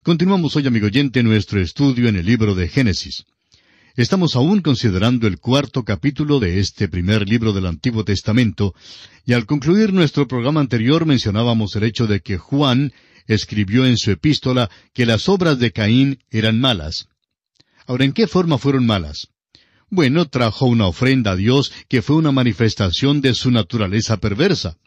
Continuamos hoy, amigo oyente, nuestro estudio en el libro de Génesis. Estamos aún considerando el 4º capítulo de este primer libro del Antiguo Testamento, y al concluir nuestro programa anterior mencionábamos el hecho de que Juan escribió en su epístola que las obras de Caín eran malas. Ahora, ¿en qué forma fueron malas? Bueno, trajo una ofrenda a Dios que fue una manifestación de su naturaleza perversa.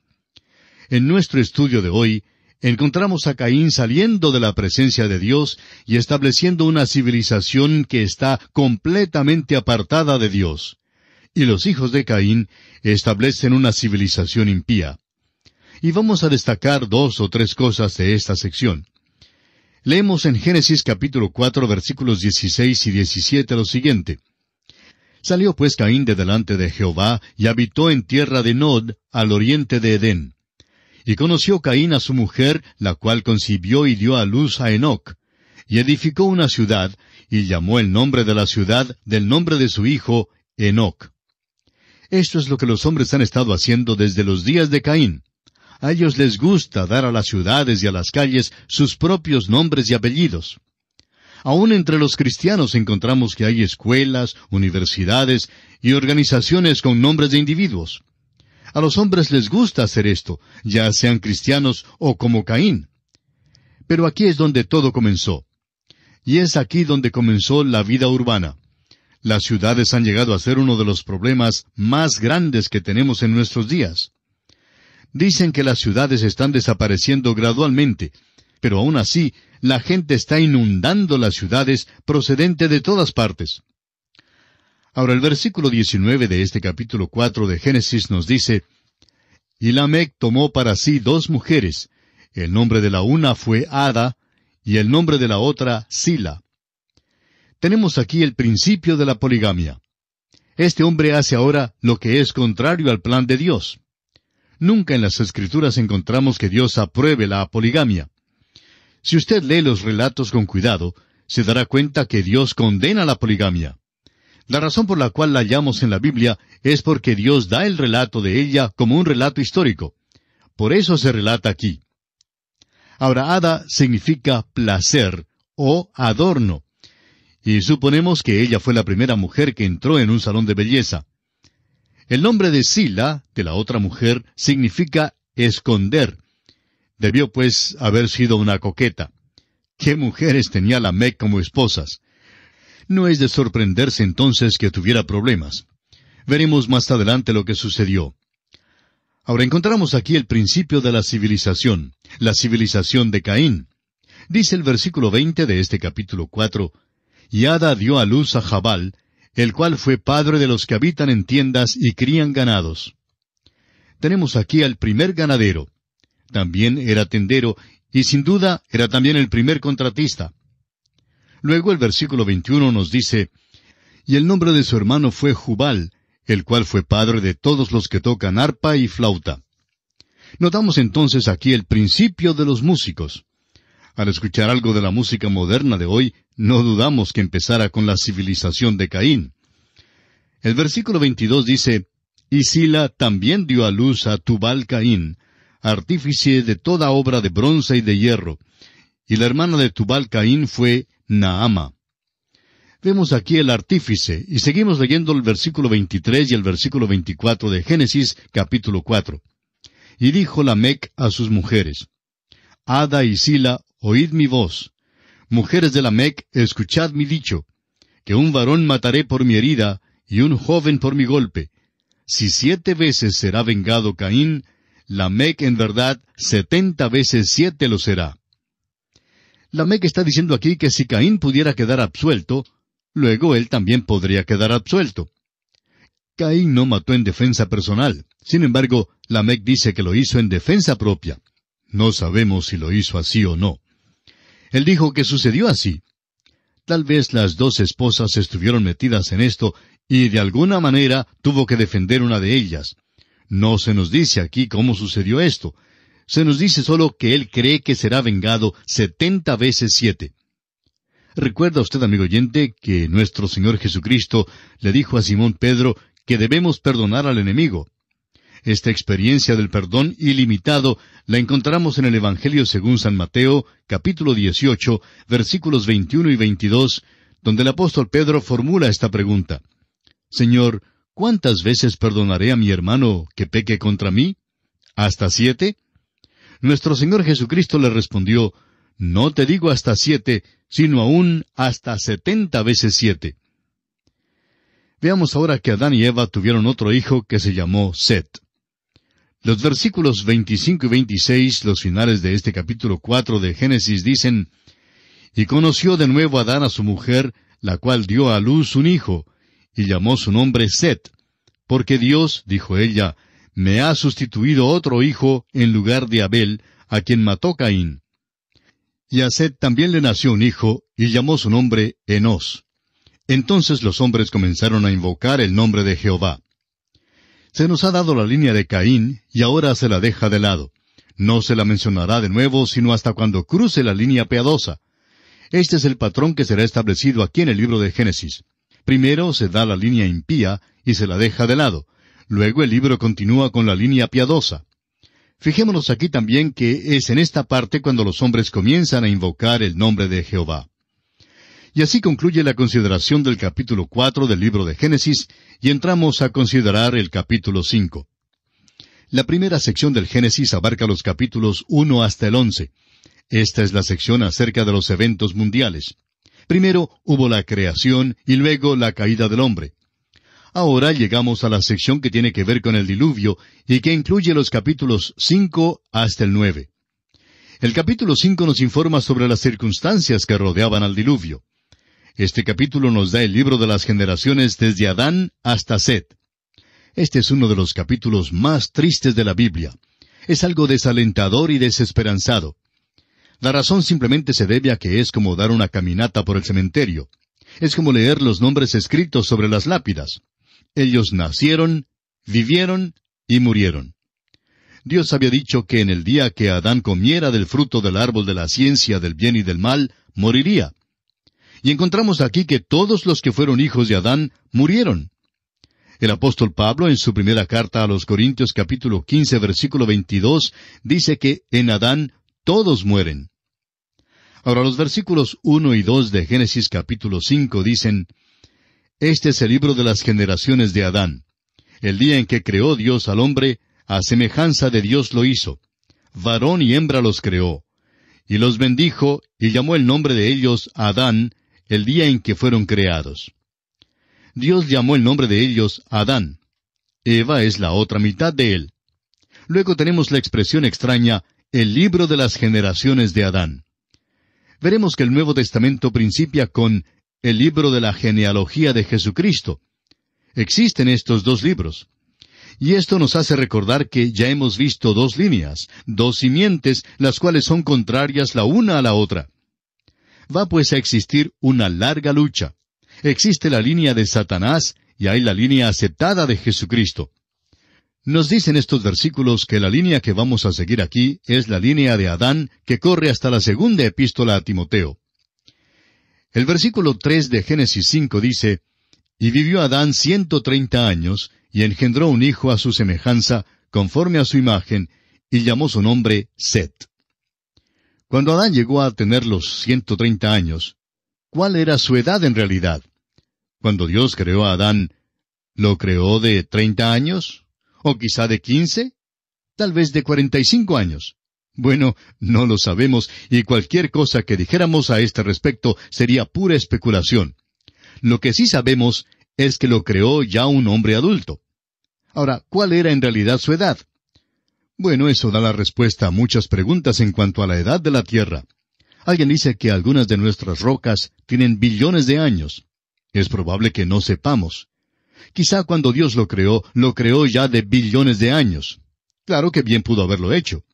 En nuestro estudio de hoy, encontramos a Caín saliendo de la presencia de Dios y estableciendo una civilización que está completamente apartada de Dios. Y los hijos de Caín establecen una civilización impía. Y vamos a destacar 2 o 3 cosas de esta sección. Leemos en Génesis capítulo 4, versículos 16 y 17 lo siguiente. Salió pues Caín de delante de Jehová y habitó en tierra de Nod, al oriente de Edén. Y conoció Caín a su mujer, la cual concibió y dio a luz a Enoc. Y edificó una ciudad, y llamó el nombre de la ciudad del nombre de su hijo, Enoc. Esto es lo que los hombres han estado haciendo desde los días de Caín. A ellos les gusta dar a las ciudades y a las calles sus propios nombres y apellidos. Aún entre los cristianos encontramos que hay escuelas, universidades y organizaciones con nombres de individuos. A los hombres les gusta hacer esto, ya sean cristianos o como Caín. Pero aquí es donde todo comenzó. Y es aquí donde comenzó la vida urbana. Las ciudades han llegado a ser uno de los problemas más grandes que tenemos en nuestros días. Dicen que las ciudades están desapareciendo gradualmente, pero aún así, la gente está inundando las ciudades procedente de todas partes. Ahora, el versículo 19 de este capítulo 4 de Génesis nos dice, Y Lamec tomó para sí 2 mujeres. El nombre de la una fue Ada, y el nombre de la otra Sila. Tenemos aquí el principio de la poligamia. Este hombre hace ahora lo que es contrario al plan de Dios. Nunca en las Escrituras encontramos que Dios apruebe la poligamia. Si usted lee los relatos con cuidado, se dará cuenta que Dios condena la poligamia. La razón por la cual la hallamos en la Biblia es porque Dios da el relato de ella como un relato histórico. Por eso se relata aquí. Ahora, Ada significa placer o adorno. Y suponemos que ella fue la primera mujer que entró en un salón de belleza. El nombre de Sila, de la otra mujer, significa esconder. Debió, pues, haber sido una coqueta. ¿Qué mujeres tenía Lamec como esposas? No es de sorprenderse entonces que tuviera problemas. Veremos más adelante lo que sucedió. Ahora encontramos aquí el principio de la civilización de Caín. Dice el versículo 20 de este capítulo 4, Y Ada dio a luz a Jabal, el cual fue padre de los que habitan en tiendas y crían ganados. Tenemos aquí al primer ganadero. También era tendero, y sin duda era también el primer contratista. Luego el versículo 21 nos dice, Y el nombre de su hermano fue Jubal, el cual fue padre de todos los que tocan arpa y flauta. Notamos entonces aquí el principio de los músicos. Al escuchar algo de la música moderna de hoy, no dudamos que empezara con la civilización de Caín. El versículo 22 dice, Y Sila también dio a luz a Tubal Caín, artífice de toda obra de bronce y de hierro. Y la hermana de Tubal Caín fue Naama. Vemos aquí el artífice, y seguimos leyendo el versículo 23 y el versículo 24 de Génesis, capítulo 4. Y dijo Lamec a sus mujeres, Ada y Sila, oíd mi voz. Mujeres de Lamec, escuchad mi dicho, que un varón mataré por mi herida, y un joven por mi golpe. Si 7 veces será vengado Caín, Lamec en verdad 70 veces 7 lo será. Lamec está diciendo aquí que si Caín pudiera quedar absuelto, luego él también podría quedar absuelto. Caín no mató en defensa personal. Sin embargo, Lamec dice que lo hizo en defensa propia. No sabemos si lo hizo así o no. Él dijo que sucedió así. Tal vez las 2 esposas estuvieron metidas en esto y de alguna manera tuvo que defender una de ellas. No se nos dice aquí cómo sucedió esto. Se nos dice solo que él cree que será vengado 70 veces 7. ¿Recuerda usted, amigo oyente, que nuestro Señor Jesucristo le dijo a Simón Pedro que debemos perdonar al enemigo? Esta experiencia del perdón ilimitado la encontramos en el Evangelio según San Mateo, capítulo 18, versículos 21 y 22, donde el apóstol Pedro formula esta pregunta: Señor, ¿cuántas veces perdonaré a mi hermano que peque contra mí? ¿Hasta 7? Nuestro Señor Jesucristo le respondió: No te digo hasta 7, sino aún hasta 70 veces 7. Veamos ahora que Adán y Eva tuvieron otro hijo que se llamó Set. Los versículos 25 y 26, los finales de este capítulo 4 de Génesis, dicen: Y conoció de nuevo Adán a su mujer, la cual dio a luz un hijo, y llamó su nombre Set, porque Dios, dijo ella, me ha sustituido otro hijo en lugar de Abel, a quien mató Caín. Y a Set también le nació un hijo, y llamó su nombre Enós. Entonces los hombres comenzaron a invocar el nombre de Jehová. Se nos ha dado la línea de Caín, y ahora se la deja de lado. No se la mencionará de nuevo, sino hasta cuando cruce la línea piadosa. Este es el patrón que será establecido aquí en el libro de Génesis. Primero se da la línea impía, y se la deja de lado. Luego el libro continúa con la línea piadosa. Fijémonos aquí también que es en esta parte cuando los hombres comienzan a invocar el nombre de Jehová. Y así concluye la consideración del capítulo 4 del libro de Génesis, y entramos a considerar el capítulo 5. La primera sección del Génesis abarca los capítulos 1 hasta el 11. Esta es la sección acerca de los eventos mundiales. Primero hubo la creación y luego la caída del hombre. Ahora llegamos a la sección que tiene que ver con el diluvio y que incluye los capítulos 5 hasta el 9. El capítulo 5 nos informa sobre las circunstancias que rodeaban al diluvio. Este capítulo nos da el libro de las generaciones desde Adán hasta Set. Este es uno de los capítulos más tristes de la Biblia. Es algo desalentador y desesperanzado. La razón simplemente se debe a que es como dar una caminata por el cementerio. Es como leer los nombres escritos sobre las lápidas. Ellos nacieron, vivieron y murieron. Dios había dicho que en el día que Adán comiera del fruto del árbol de la ciencia del bien y del mal, moriría. Y encontramos aquí que todos los que fueron hijos de Adán murieron. El apóstol Pablo, en su primera carta a los Corintios capítulo 15, versículo 22, dice que en Adán todos mueren. Ahora los versículos 1 y 2 de Génesis capítulo 5 dicen: Este es el libro de las generaciones de Adán. El día en que creó Dios al hombre, a semejanza de Dios lo hizo. Varón y hembra los creó. Y los bendijo, y llamó el nombre de ellos Adán, el día en que fueron creados. Dios llamó el nombre de ellos Adán. Eva es la otra mitad de él. Luego tenemos la expresión extraña, el libro de las generaciones de Adán. Veremos que el Nuevo Testamento principia con el libro de la genealogía de Jesucristo. Existen estos dos libros. Y esto nos hace recordar que ya hemos visto dos líneas, dos simientes, las cuales son contrarias la una a la otra. Va pues a existir una larga lucha. Existe la línea de Satanás y hay la línea aceptada de Jesucristo. Nos dicen estos versículos que la línea que vamos a seguir aquí es la línea de Adán que corre hasta la segunda epístola a Timoteo. El versículo 3 de Génesis 5 dice: Y vivió Adán 130 años, y engendró un hijo a su semejanza, conforme a su imagen, y llamó su nombre Set. Cuando Adán llegó a tener los 130 años, ¿cuál era su edad en realidad? Cuando Dios creó a Adán, ¿lo creó de 30 años? ¿O quizá de 15? ¿Tal vez de 45 años? Bueno, no lo sabemos, y cualquier cosa que dijéramos a este respecto sería pura especulación. Lo que sí sabemos es que lo creó ya un hombre adulto. Ahora, ¿cuál era en realidad su edad? Bueno, eso da la respuesta a muchas preguntas en cuanto a la edad de la Tierra. Alguien dice que algunas de nuestras rocas tienen billones de años. Es probable que no sepamos. Quizá cuando Dios lo creó ya de billones de años. Claro que bien pudo haberlo hecho.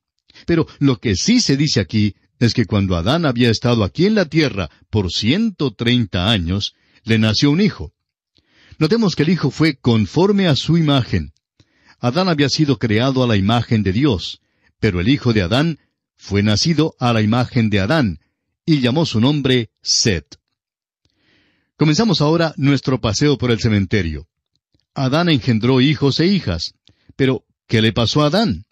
Pero lo que sí se dice aquí es que cuando Adán había estado aquí en la tierra por 130 años, le nació un hijo. Notemos que el hijo fue conforme a su imagen. Adán había sido creado a la imagen de Dios, pero el hijo de Adán fue nacido a la imagen de Adán, y llamó su nombre Set. Comenzamos ahora nuestro paseo por el cementerio. Adán engendró hijos e hijas, pero ¿qué le pasó a Adán?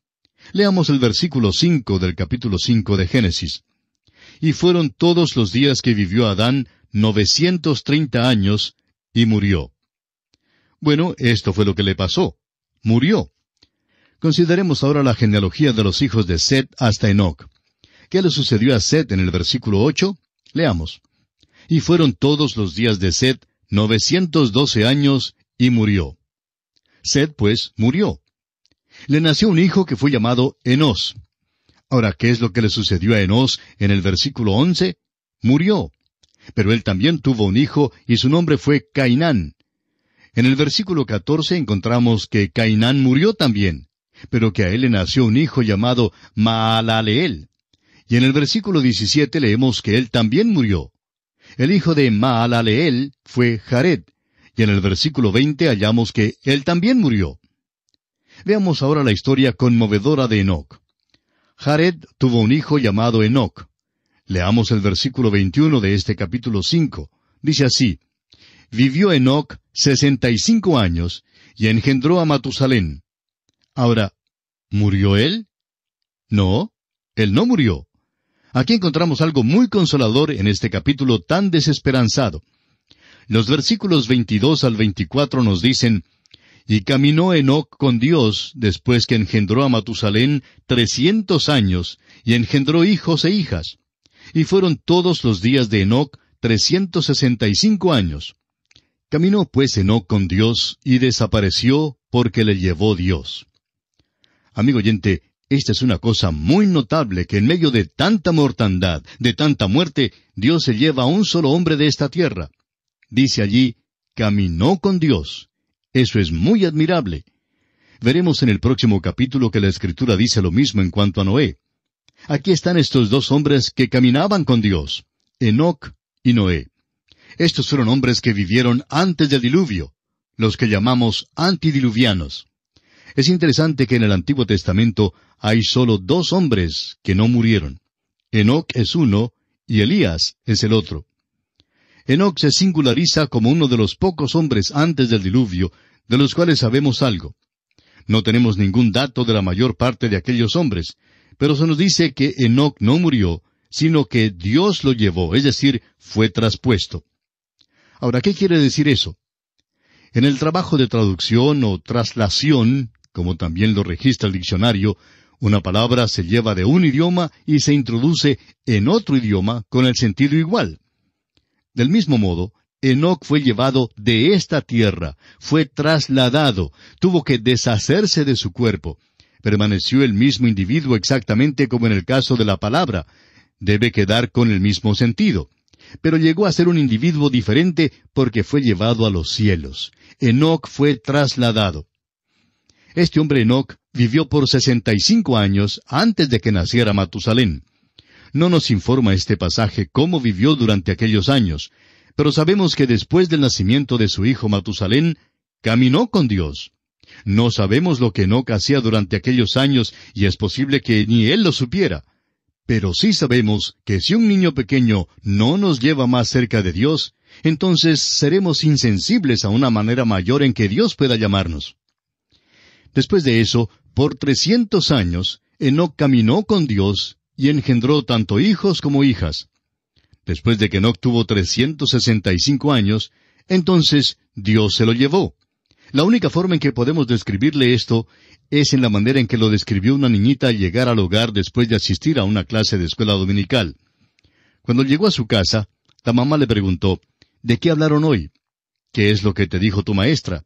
Leamos el versículo 5 del capítulo 5 de Génesis. Y fueron todos los días que vivió Adán 930 años, y murió. Bueno, esto fue lo que le pasó. Murió. Consideremos ahora la genealogía de los hijos de Set hasta Enoc. ¿Qué le sucedió a Set en el versículo 8? Leamos. Y fueron todos los días de Set 912 años, y murió. Set, pues, murió. Le nació un hijo que fue llamado Enós. Ahora, ¿qué es lo que le sucedió a Enós en el versículo 11? Murió. Pero él también tuvo un hijo, y su nombre fue Cainán. En el versículo 14 encontramos que Cainán murió también, pero que a él le nació un hijo llamado Maalaleel. Y en el versículo 17 leemos que él también murió. El hijo de Maalaleel fue Jared, y en el versículo 20 hallamos que él también murió. Veamos ahora la historia conmovedora de Enoc. Jared tuvo un hijo llamado Enoc. Leamos el versículo 21 de este capítulo 5. Dice así: Vivió Enoc 65 años, y engendró a Matusalén. Ahora, ¿murió él? No, él no murió. Aquí encontramos algo muy consolador en este capítulo tan desesperanzado. Los versículos 22 al 24 nos dicen: Y caminó Enoc con Dios después que engendró a Matusalén 300 años, y engendró hijos e hijas. Y fueron todos los días de Enoc 365 años. Caminó pues Enoc con Dios, y desapareció porque le llevó Dios. Amigo oyente, esta es una cosa muy notable, que en medio de tanta mortandad, de tanta muerte, Dios se lleva a un solo hombre de esta tierra. Dice allí, caminó con Dios. Eso es muy admirable. Veremos en el próximo capítulo que la Escritura dice lo mismo en cuanto a Noé. Aquí están estos dos hombres que caminaban con Dios, Enoc y Noé. Estos fueron hombres que vivieron antes del diluvio, los que llamamos antidiluvianos. Es interesante que en el Antiguo Testamento hay solo dos hombres que no murieron. Enoc es uno y Elías es el otro. Enoc se singulariza como uno de los pocos hombres antes del diluvio, de los cuales sabemos algo. No tenemos ningún dato de la mayor parte de aquellos hombres, pero se nos dice que Enoc no murió, sino que Dios lo llevó, es decir, fue traspuesto. Ahora, ¿qué quiere decir eso? En el trabajo de traducción o traslación, como también lo registra el diccionario, una palabra se lleva de un idioma y se introduce en otro idioma con el sentido igual. Del mismo modo, Enoc fue llevado de esta tierra, fue trasladado, tuvo que deshacerse de su cuerpo. Permaneció el mismo individuo exactamente como en el caso de la palabra. Debe quedar con el mismo sentido. Pero llegó a ser un individuo diferente porque fue llevado a los cielos. Enoc fue trasladado. Este hombre Enoc vivió por 65 años antes de que naciera Matusalén. No nos informa este pasaje cómo vivió durante aquellos años, pero sabemos que después del nacimiento de su hijo Matusalén, caminó con Dios. No sabemos lo que Enoc hacía durante aquellos años, y es posible que ni él lo supiera. Pero sí sabemos que si un niño pequeño no nos lleva más cerca de Dios, entonces seremos insensibles a una manera mayor en que Dios pueda llamarnos. Después de eso, por 300 años, Enoc caminó con Dios y engendró tanto hijos como hijas. Después de que Enoc tuvo 365 años, entonces Dios se lo llevó. La única forma en que podemos describirle esto es en la manera en que lo describió una niñita al llegar al hogar después de asistir a una clase de escuela dominical. Cuando llegó a su casa, la mamá le preguntó, ¿de qué hablaron hoy? ¿Qué es lo que te dijo tu maestra?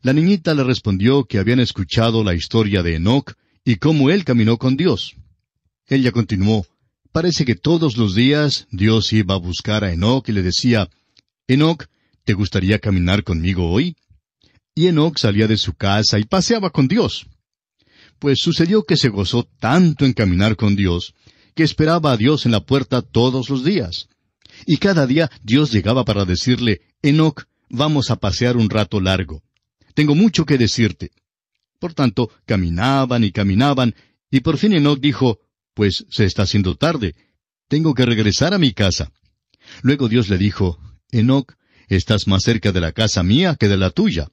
La niñita le respondió que habían escuchado la historia de Enoc y cómo él caminó con Dios. Ella continuó, parece que todos los días Dios iba a buscar a Enoc y le decía, Enoc, ¿te gustaría caminar conmigo hoy? Y Enoc salía de su casa y paseaba con Dios. Pues sucedió que se gozó tanto en caminar con Dios, que esperaba a Dios en la puerta todos los días. Y cada día Dios llegaba para decirle, Enoc, vamos a pasear un rato largo. Tengo mucho que decirte. Por tanto, caminaban, y por fin Enoc dijo, pues se está haciendo tarde, tengo que regresar a mi casa. Luego Dios le dijo, Enoc, estás más cerca de la casa mía que de la tuya.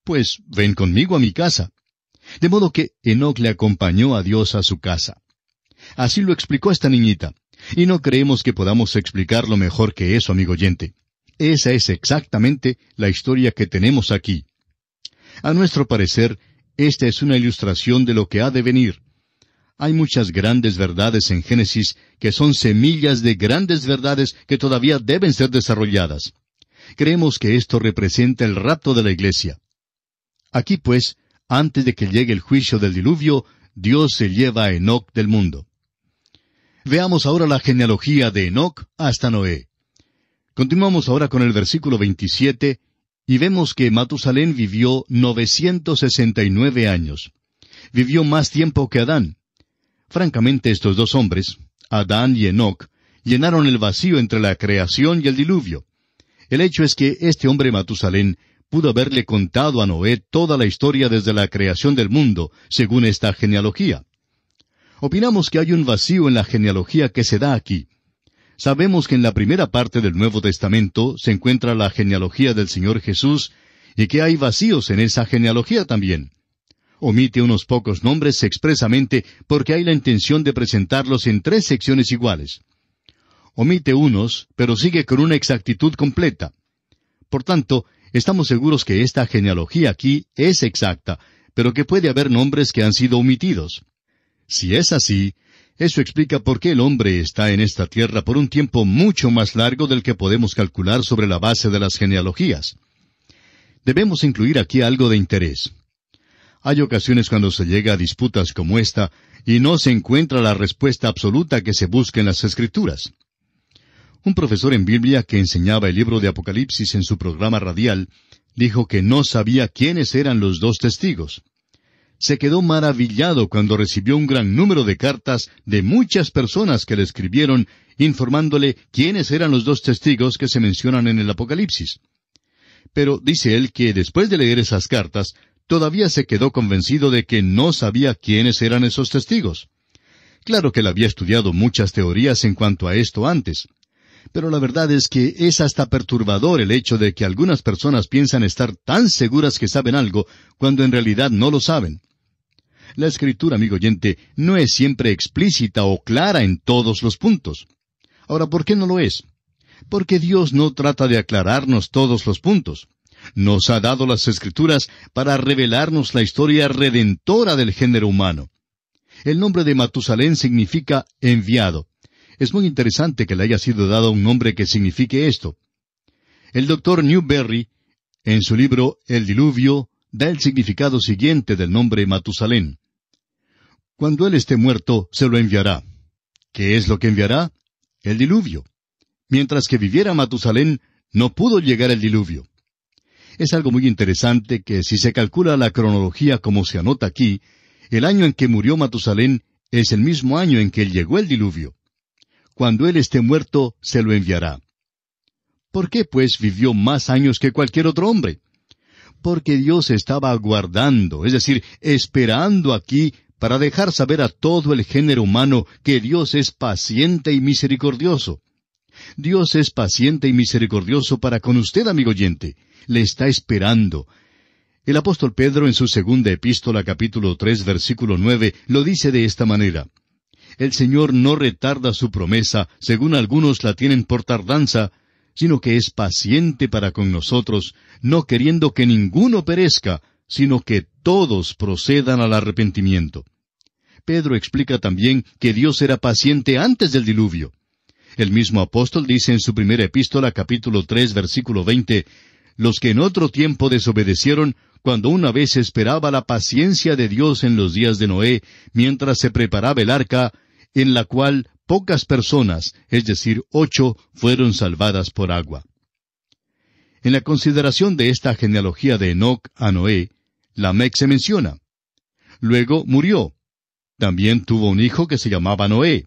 Pues ven conmigo a mi casa. De modo que Enoc le acompañó a Dios a su casa. Así lo explicó esta niñita. Y no creemos que podamos explicarlo mejor que eso, amigo oyente. Esa es exactamente la historia que tenemos aquí. A nuestro parecer, esta es una ilustración de lo que ha de venir. Hay muchas grandes verdades en Génesis que son semillas de grandes verdades que todavía deben ser desarrolladas. Creemos que esto representa el rapto de la iglesia. Aquí, pues, antes de que llegue el juicio del diluvio, Dios se lleva a Enoc del mundo. Veamos ahora la genealogía de Enoc hasta Noé. Continuamos ahora con el versículo 27, y vemos que Matusalén vivió 969 años. Vivió más tiempo que Adán. Francamente, estos dos hombres, Adán y Enoc, llenaron el vacío entre la creación y el diluvio. El hecho es que este hombre Matusalén pudo haberle contado a Noé toda la historia desde la creación del mundo, según esta genealogía. Opinamos que hay un vacío en la genealogía que se da aquí. Sabemos que en la primera parte del Nuevo Testamento se encuentra la genealogía del Señor Jesús, y que hay vacíos en esa genealogía también. Omite unos pocos nombres expresamente porque hay la intención de presentarlos en 3 secciones iguales. Omite unos, pero sigue con una exactitud completa. Por tanto, estamos seguros que esta genealogía aquí es exacta, pero que puede haber nombres que han sido omitidos. Si es así, eso explica por qué el hombre está en esta tierra por un tiempo mucho más largo del que podemos calcular sobre la base de las genealogías. Debemos incluir aquí algo de interés. Hay ocasiones cuando se llega a disputas como esta y no se encuentra la respuesta absoluta que se busca en las Escrituras. Un profesor en Biblia que enseñaba el libro de Apocalipsis en su programa radial dijo que no sabía quiénes eran los 2 testigos. Se quedó maravillado cuando recibió un gran número de cartas de muchas personas que le escribieron informándole quiénes eran los 2 testigos que se mencionan en el Apocalipsis. Pero dice él que después de leer esas cartas, todavía se quedó convencido de que no sabía quiénes eran esos testigos. Claro que él había estudiado muchas teorías en cuanto a esto antes. Pero la verdad es que es hasta perturbador el hecho de que algunas personas piensan estar tan seguras que saben algo, cuando en realidad no lo saben. La Escritura, amigo oyente, no es siempre explícita o clara en todos los puntos. Ahora, ¿por qué no lo es? Porque Dios no trata de aclararnos todos los puntos. Nos ha dado las Escrituras para revelarnos la historia redentora del género humano. El nombre de Matusalén significa enviado. Es muy interesante que le haya sido dado un nombre que signifique esto. El Dr. Newberry, en su libro El Diluvio, da el significado siguiente del nombre Matusalén. Cuando él esté muerto, se lo enviará. ¿Qué es lo que enviará? El diluvio. Mientras que viviera Matusalén, no pudo llegar el diluvio. Es algo muy interesante que si se calcula la cronología como se anota aquí, el año en que murió Matusalén es el mismo año en que llegó el diluvio. Cuando él esté muerto, se lo enviará. ¿Por qué, pues, vivió más años que cualquier otro hombre? Porque Dios estaba aguardando, es decir, esperando aquí para dejar saber a todo el género humano que Dios es paciente y misericordioso. Dios es paciente y misericordioso para con usted, amigo oyente. Le está esperando. El apóstol Pedro en su segunda epístola, capítulo 3, versículo 9, lo dice de esta manera. El Señor no retarda su promesa, según algunos la tienen por tardanza, sino que es paciente para con nosotros, no queriendo que ninguno perezca, sino que todos procedan al arrepentimiento. Pedro explica también que Dios era paciente antes del diluvio. El mismo apóstol dice en su primera epístola, capítulo 3, versículo 20, los que en otro tiempo desobedecieron, cuando una vez esperaba la paciencia de Dios en los días de Noé, mientras se preparaba el arca, en la cual pocas personas, es decir, 8, fueron salvadas por agua. En la consideración de esta genealogía de Enoc a Noé, Lamec se menciona. Luego murió. También tuvo un hijo que se llamaba Noé.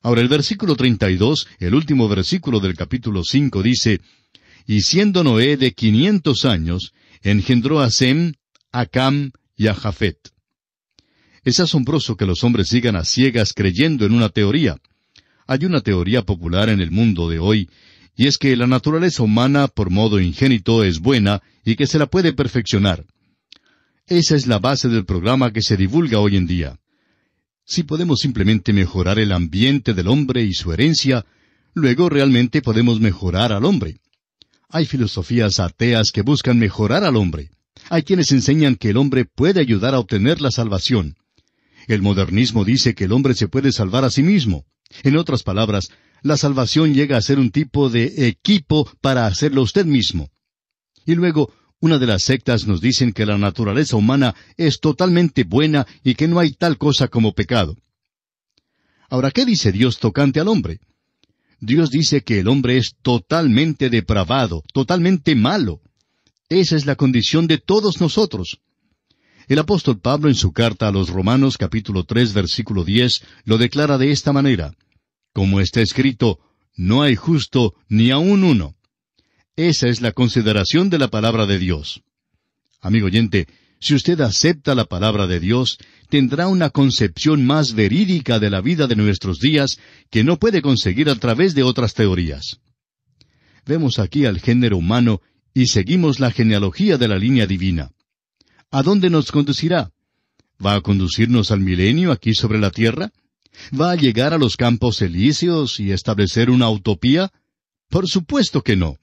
Ahora el versículo 32, el último versículo del capítulo 5, dice, y siendo Noé de 500 años, engendró a Sem, a Cam y a Jafet. Es asombroso que los hombres sigan a ciegas creyendo en una teoría. Hay una teoría popular en el mundo de hoy, y es que la naturaleza humana por modo ingénito es buena y que se la puede perfeccionar. Esa es la base del programa que se divulga hoy en día. Si podemos simplemente mejorar el ambiente del hombre y su herencia, luego realmente podemos mejorar al hombre. Hay filosofías ateas que buscan mejorar al hombre. Hay quienes enseñan que el hombre puede ayudar a obtener la salvación. El modernismo dice que el hombre se puede salvar a sí mismo. En otras palabras, la salvación llega a ser un tipo de equipo para hacerlo usted mismo. Y luego, una de las sectas nos dicen que la naturaleza humana es totalmente buena y que no hay tal cosa como pecado. Ahora, ¿qué dice Dios tocante al hombre? Dios dice que el hombre es totalmente depravado, totalmente malo. Esa es la condición de todos nosotros. El apóstol Pablo en su carta a los Romanos capítulo 3 versículo 10 lo declara de esta manera: como está escrito, no hay justo ni aun uno. Esa es la consideración de la palabra de Dios. Amigo oyente, si usted acepta la palabra de Dios, tendrá una concepción más verídica de la vida de nuestros días que no puede conseguir a través de otras teorías. Vemos aquí al género humano y seguimos la genealogía de la línea divina. ¿A dónde nos conducirá? ¿Va a conducirnos al milenio aquí sobre la tierra? ¿Va a llegar a los campos elíseos y establecer una utopía? Por supuesto que no.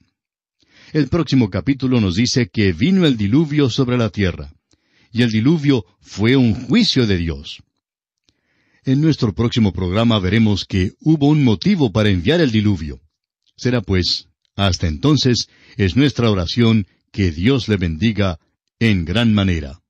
El próximo capítulo nos dice que vino el diluvio sobre la tierra. Y el diluvio fue un juicio de Dios. En nuestro próximo programa veremos que hubo un motivo para enviar el diluvio. Será pues, hasta entonces, es nuestra oración que Dios le bendiga en gran manera.